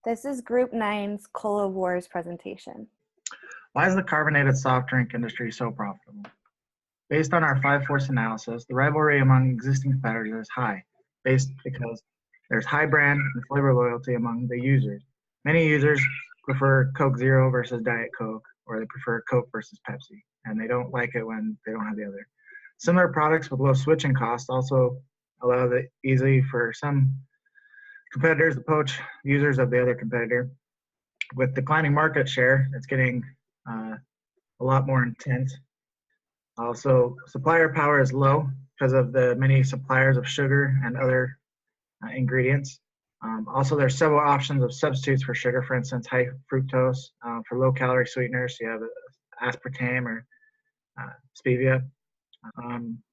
This is Group 9's Cola Wars presentation. Why is the carbonated soft drink industry so profitable? Based on our five-force analysis, the rivalry among existing competitors is high, based because there's high brand and flavor loyalty among the users. Many users prefer Coke Zero versus Diet Coke, or they prefer Coke versus Pepsi, and they don't like it when they don't have the other. Similar products with low switching costs also allow the easily for some competitors to poach users of the other competitor. With declining market share, it's getting a lot more intense. Also, supplier power is low because of the many suppliers of sugar and other ingredients. Also, there's several options of substitutes for sugar, for instance, high fructose for low calorie sweeteners. You have aspartame or stevia.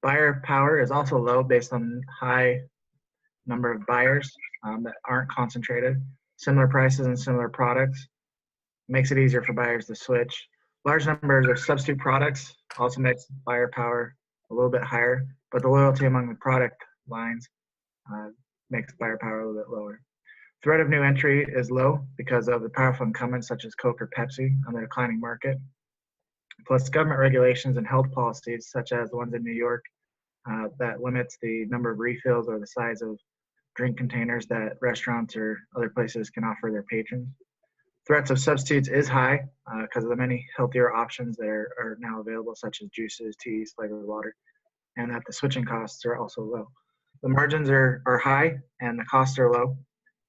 Buyer power is also low based on high number of buyers that aren't concentrated. Similar prices and similar products makes it easier for buyers to switch. Large numbers of substitute products also makes buyer power a little bit higher, but the loyalty among the product lines makes buyer power a little bit lower. Threat of new entry is low because of the powerful incumbents such as Coke or Pepsi on the declining market. Plus government regulations and health policies such as the ones in New York that limits the number of refills or the size of drink containers that restaurants or other places can offer their patrons. Threats of substitutes is high because of the many healthier options that are now available, such as juices, teas, flavored water, and that the switching costs are also low. The margins are high and the costs are low,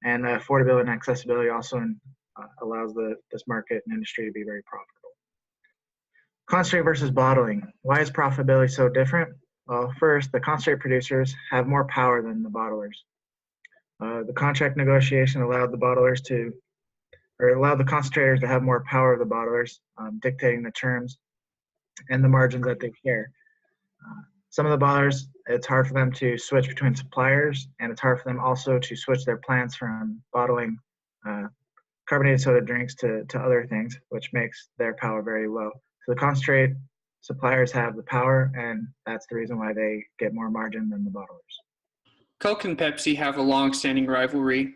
and the affordability and accessibility also allows this market and industry to be very profitable. Concentrate versus bottling. Why is profitability so different? Well, first, the concentrate producers have more power than the bottlers. The contract negotiation allowed the bottlers to or allow the concentrators to have more power of the bottlers, dictating the terms and the margins that they share. Some of the bottlers, it's hard for them to switch between suppliers, and it's hard for them also to switch their plants from bottling carbonated soda drinks to other things, which makes their power very low. So the concentrate suppliers have the power, and that's the reason why they get more margin than the bottlers. Coke and Pepsi have a long-standing rivalry.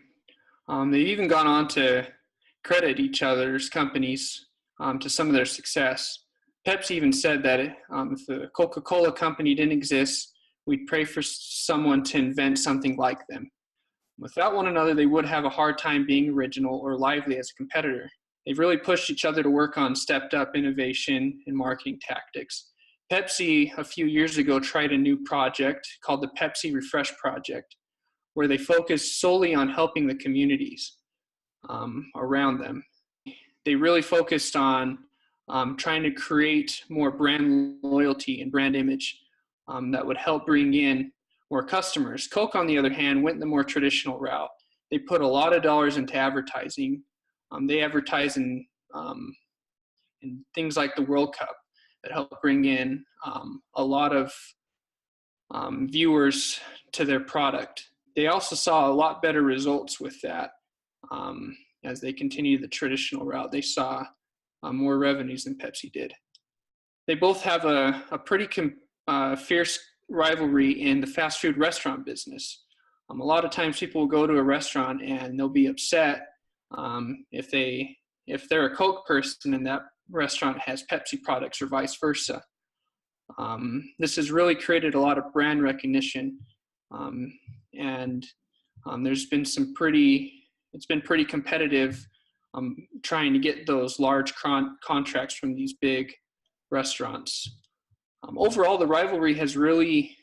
They've even gone on to credit each other's companies to some of their success. Pepsi even said that if the Coca-Cola company didn't exist, we'd pray for someone to invent something like them. Without one another, they would have a hard time being original or lively as a competitor. They've really pushed each other to work on stepped-up innovation and marketing tactics. Pepsi, a few years ago, tried a new project called the Pepsi Refresh Project, where they focused solely on helping the communities around them. They really focused on trying to create more brand loyalty and brand image that would help bring in more customers. Coke, on the other hand, went the more traditional route. They put a lot of dollars into advertising. They advertise in things like the World Cup that help bring in a lot of viewers to their product. They also saw a lot better results with that. As they continue the traditional route, they saw more revenues than Pepsi did. They both have a pretty fierce rivalry in the fast food restaurant business. A lot of times people will go to a restaurant and they'll be upset if they're a Coke person and that restaurant has Pepsi products or vice versa. This has really created a lot of brand recognition, and there's been it's been pretty competitive trying to get those large contracts from these big restaurants. Overall, the rivalry has really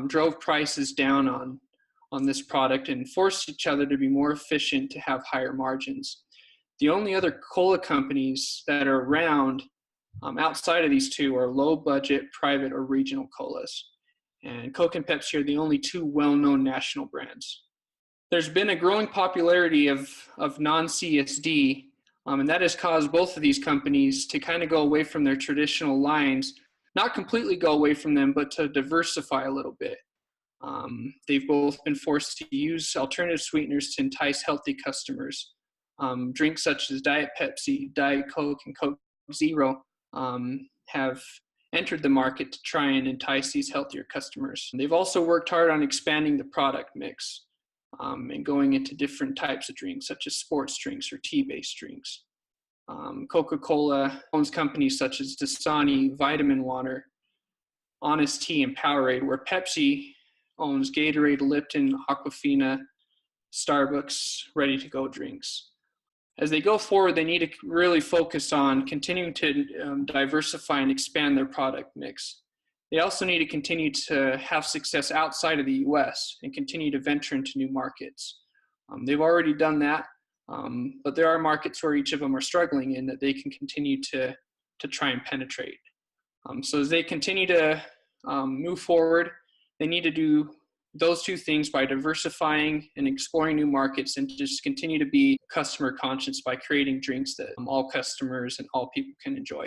drove prices down on this product and forced each other to be more efficient to have higher margins. The only other cola companies that are around outside of these two are low-budget, private, or regional colas. And Coke and Pepsi are the only two well-known national brands. There's been a growing popularity of non-CSD, and that has caused both of these companies to kind of go away from their traditional lines, not completely go away from them, but to diversify a little bit. They've both been forced to use alternative sweeteners to entice healthy customers. Drinks such as Diet Pepsi, Diet Coke, and Coke Zero have entered the market to try and entice these healthier customers. They've also worked hard on expanding the product mix. and going into different types of drinks, such as sports drinks or tea-based drinks. Coca-Cola owns companies such as Dasani, Vitamin Water, Honest Tea, and Powerade, where Pepsi owns Gatorade, Lipton, Aquafina, Starbucks, ready-to-go drinks. As they go forward, they need to really focus on continuing to diversify and expand their product mix. They also need to continue to have success outside of the US and continue to venture into new markets. They've already done that, but there are markets where each of them are struggling in that they can continue to try and penetrate. So as they continue to move forward, they need to do those two things by diversifying and exploring new markets, and just continue to be customer conscious by creating drinks that all customers and all people can enjoy.